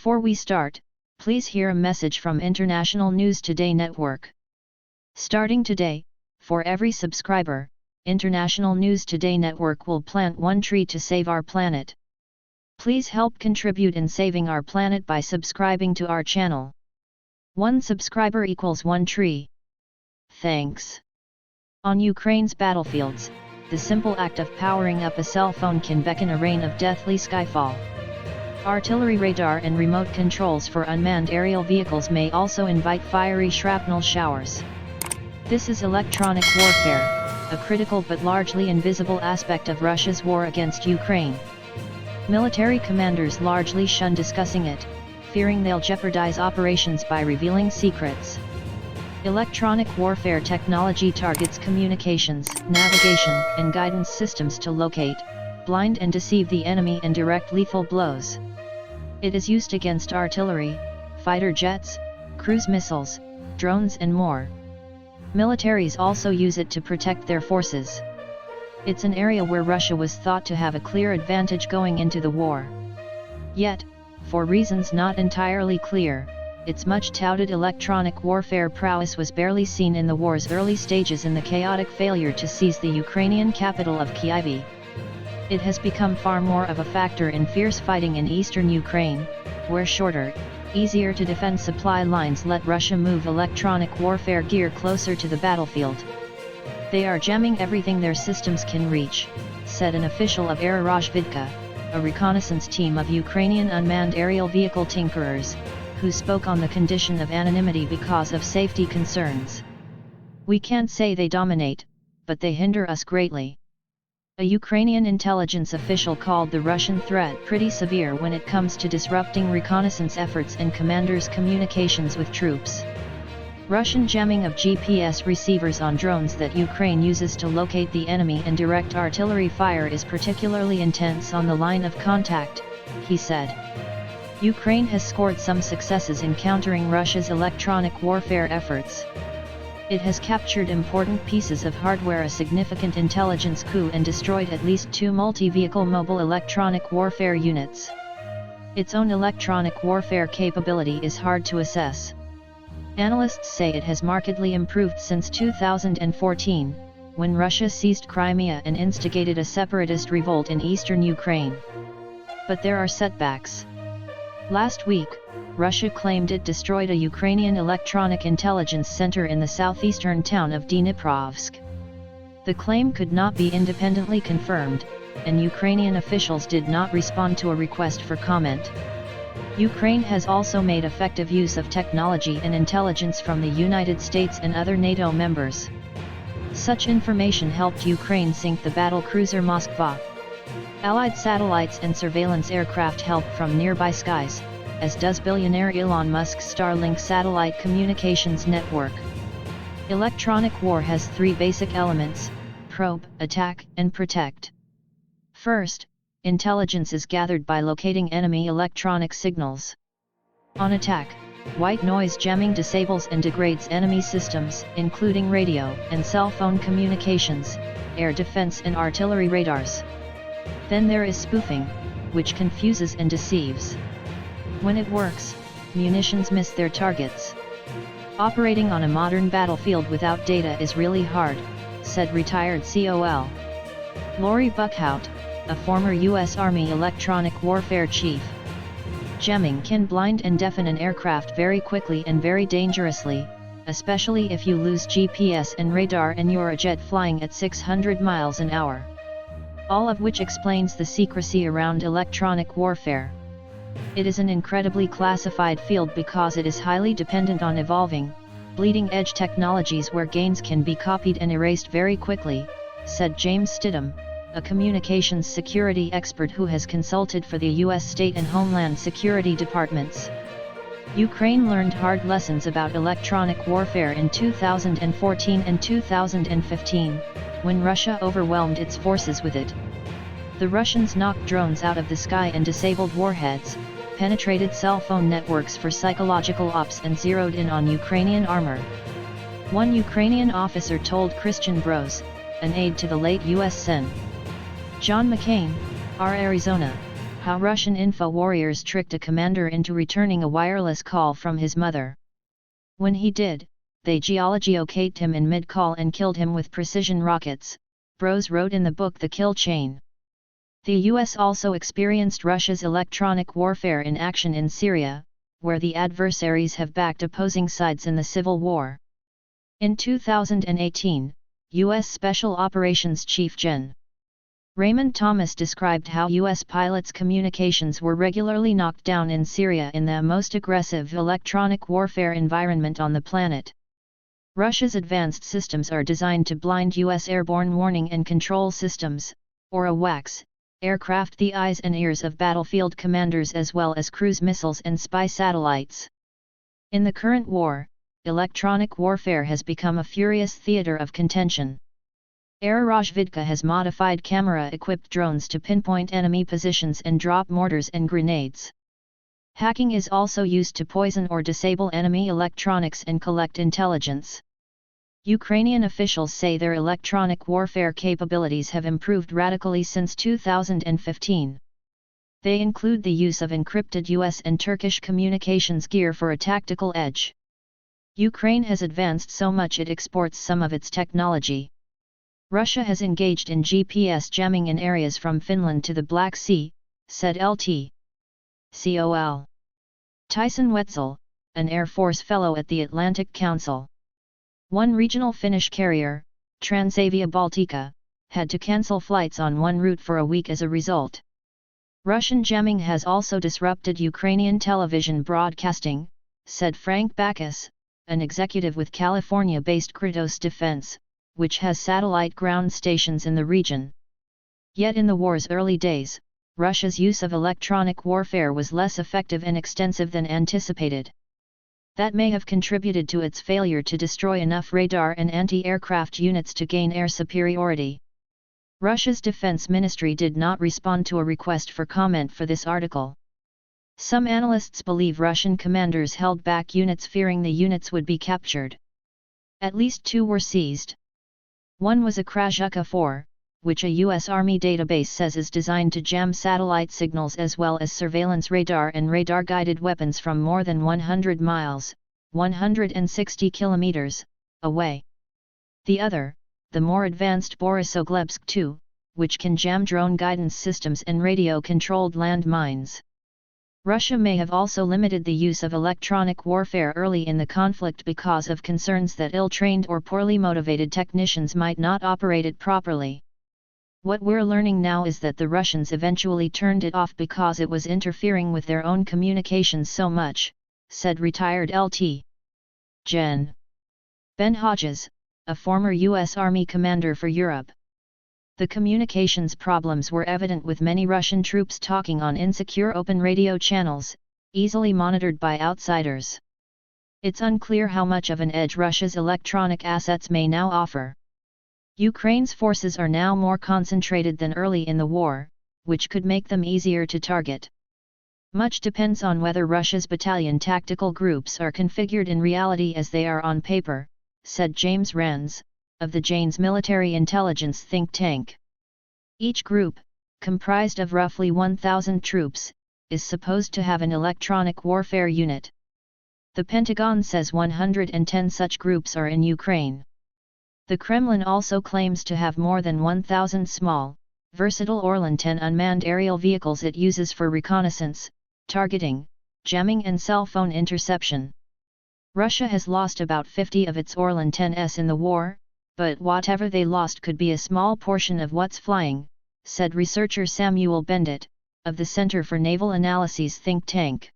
Before we start, please hear a message from International News Today Network. Starting today, for every subscriber, International News Today Network will plant one tree to save our planet. Please help contribute in saving our planet by subscribing to our channel. One subscriber equals one tree. Thanks. On Ukraine's battlefields, the simple act of powering up a cell phone can beckon a rain of deathly skyfall. Artillery radar and remote controls for unmanned aerial vehicles may also invite fiery shrapnel showers. This is electronic warfare, a critical but largely invisible aspect of Russia's war against Ukraine. Military commanders largely shun discussing it, fearing they'll jeopardize operations by revealing secrets. Electronic warfare technology targets communications, navigation, and guidance systems to locate, blind and deceive the enemy and direct lethal blows. It is used against artillery, fighter jets, cruise missiles, drones and more. Militaries also use it to protect their forces. It's an area where Russia was thought to have a clear advantage going into the war. Yet, for reasons not entirely clear, its much-touted electronic warfare prowess was barely seen in the war's early stages in the chaotic failure to seize the Ukrainian capital of Kyiv. It has become far more of a factor in fierce fighting in eastern Ukraine, where shorter, easier to defend supply lines let Russia move electronic warfare gear closer to the battlefield. They are jamming everything their systems can reach, said an official of Aerorozvidka, a reconnaissance team of Ukrainian unmanned aerial vehicle tinkerers, who spoke on the condition of anonymity because of safety concerns. We can't say they dominate, but they hinder us greatly. A Ukrainian intelligence official called the Russian threat pretty severe when it comes to disrupting reconnaissance efforts and commanders' communications with troops. Russian jamming of GPS receivers on drones that Ukraine uses to locate the enemy and direct artillery fire is particularly intense on the line of contact, he said. Ukraine has scored some successes in countering Russia's electronic warfare efforts. It has captured important pieces of hardware, a significant intelligence coup, and destroyed at least 2 multi-vehicle mobile electronic warfare units. Its own electronic warfare capability is hard to assess. Analysts say it has markedly improved since 2014, when Russia seized Crimea and instigated a separatist revolt in eastern Ukraine. But there are setbacks. Last week, Russia claimed it destroyed a Ukrainian electronic intelligence center in the southeastern town of Dniprovsk. The claim could not be independently confirmed, and Ukrainian officials did not respond to a request for comment. Ukraine has also made effective use of technology and intelligence from the United States and other NATO members. Such information helped Ukraine sink the battlecruiser Moskva. Allied satellites and surveillance aircraft help from nearby skies, as does billionaire Elon Musk's Starlink satellite communications network. Electronic war has 3 basic elements: probe, attack, and protect. First, intelligence is gathered by locating enemy electronic signals. On attack, white noise jamming disables and degrades enemy systems, including radio and cell phone communications, air defense and artillery radars. Then there is spoofing, which confuses and deceives. When it works, munitions miss their targets. Operating on a modern battlefield without data is really hard, said retired COL Lori Buckhout, a former U.S. Army electronic warfare chief. Jamming can blind and deafen an aircraft very quickly and very dangerously, especially if you lose GPS and radar and you're a jet flying at 600 miles an hour. All of which explains the secrecy around electronic warfare. It is an incredibly classified field because it is highly dependent on evolving, bleeding-edge technologies where gains can be copied and erased very quickly, said James Stidham, a communications security expert who has consulted for the U.S. State and Homeland Security departments. Ukraine learned hard lessons about electronic warfare in 2014 and 2015, when Russia overwhelmed its forces with it. The Russians knocked drones out of the sky and disabled warheads, penetrated cell phone networks for psychological ops and zeroed in on Ukrainian armor. One Ukrainian officer told Christian Bros, an aide to the late U.S. Sen. John McCain, R. Arizona, How Russian info warriors tricked a commander into returning a wireless call from his mother. When he did, they geolocate him in mid-call and killed him with precision rockets, Bros wrote in the book The Kill Chain. The US also experienced Russia's electronic warfare in action in Syria, where the adversaries have backed opposing sides in the civil war. In 2018, U.S. Special Operations Chief Gen. Raymond Thomas described how U.S. pilots' communications were regularly knocked down in Syria in the most aggressive electronic warfare environment on the planet. Russia's advanced systems are designed to blind U.S. airborne warning and control systems, or AWACS, aircraft, the eyes and ears of battlefield commanders as well as cruise missiles and spy satellites. In the current war, electronic warfare has become a furious theater of contention. Aerorozvidka has modified camera-equipped drones to pinpoint enemy positions and drop mortars and grenades. Hacking is also used to poison or disable enemy electronics and collect intelligence. Ukrainian officials say their electronic warfare capabilities have improved radically since 2015. They include the use of encrypted US and Turkish communications gear for a tactical edge. Ukraine has advanced so much it exports some of its technology. Russia has engaged in GPS jamming in areas from Finland to the Black Sea, said LT. Col. Tyson Wetzel, an Air Force fellow at the Atlantic Council. One regional Finnish carrier, Transavia Baltica, had to cancel flights on one route for a week as a result. Russian jamming has also disrupted Ukrainian television broadcasting, said Frank Backus, an executive with California-based Kratos Defense, which has satellite ground stations in the region. Yet in the war's early days, Russia's use of electronic warfare was less effective and extensive than anticipated. That may have contributed to its failure to destroy enough radar and anti-aircraft units to gain air superiority. Russia's defense ministry did not respond to a request for comment for this article. Some analysts believe Russian commanders held back units fearing the units would be captured. At least two were seized. One was a Krasukha 4, which a U.S. Army database says is designed to jam satellite signals as well as surveillance radar and radar-guided weapons from more than 100 miles, 160 kilometers, away. The other, the more advanced Borisoglebsk 2, which can jam drone guidance systems and radio-controlled land mines. Russia may have also limited the use of electronic warfare early in the conflict because of concerns that ill-trained or poorly motivated technicians might not operate it properly. What we're learning now is that the Russians eventually turned it off because it was interfering with their own communications so much, said retired LT. Gen. Ben Hodges, a former U.S. Army commander for Europe. The communications problems were evident with many Russian troops talking on insecure open radio channels, easily monitored by outsiders. It's unclear how much of an edge Russia's electronic assets may now offer. Ukraine's forces are now more concentrated than early in the war, which could make them easier to target. Much depends on whether Russia's battalion tactical groups are configured in reality as they are on paper, said James Rands, of the Janes military intelligence think tank. Each group, comprised of roughly 1,000 troops, is supposed to have an electronic warfare unit. The Pentagon says 110 such groups are in Ukraine. The Kremlin also claims to have more than 1,000 small, versatile Orlan-10 unmanned aerial vehicles it uses for reconnaissance, targeting, jamming and cell phone interception. Russia has lost about 50 of its Orlan-10s in the war, but whatever they lost could be a small portion of what's flying, said researcher Samuel Bendit, of the Center for Naval Analyses think tank.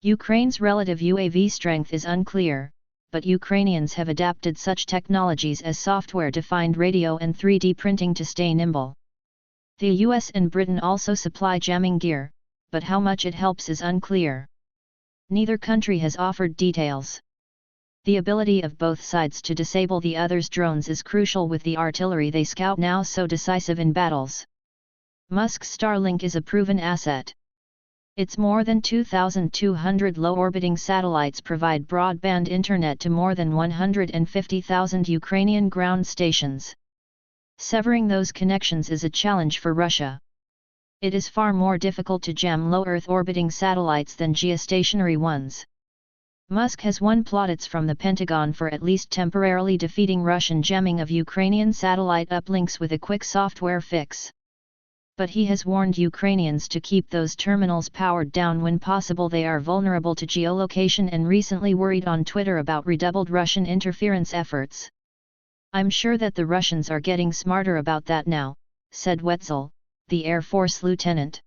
Ukraine's relative UAV strength is unclear, but Ukrainians have adapted such technologies as software-defined radio and 3D printing to stay nimble. The US and Britain also supply jamming gear, but how much it helps is unclear. Neither country has offered details. The ability of both sides to disable the other's drones is crucial with the artillery they scout now so decisive in battles. Musk's Starlink is a proven asset. Its more than 2,200 low-orbiting satellites provide broadband internet to more than 150,000 Ukrainian ground stations. Severing those connections is a challenge for Russia. It is far more difficult to jam low Earth orbiting satellites than geostationary ones. Musk has won plaudits from the Pentagon for at least temporarily defeating Russian jamming of Ukrainian satellite uplinks with a quick software fix. But he has warned Ukrainians to keep those terminals powered down when possible. They are vulnerable to geolocation and recently worried on Twitter about redoubled Russian interference efforts. "I'm sure that the Russians are getting smarter about that now," said Wetzel, the Air Force lieutenant.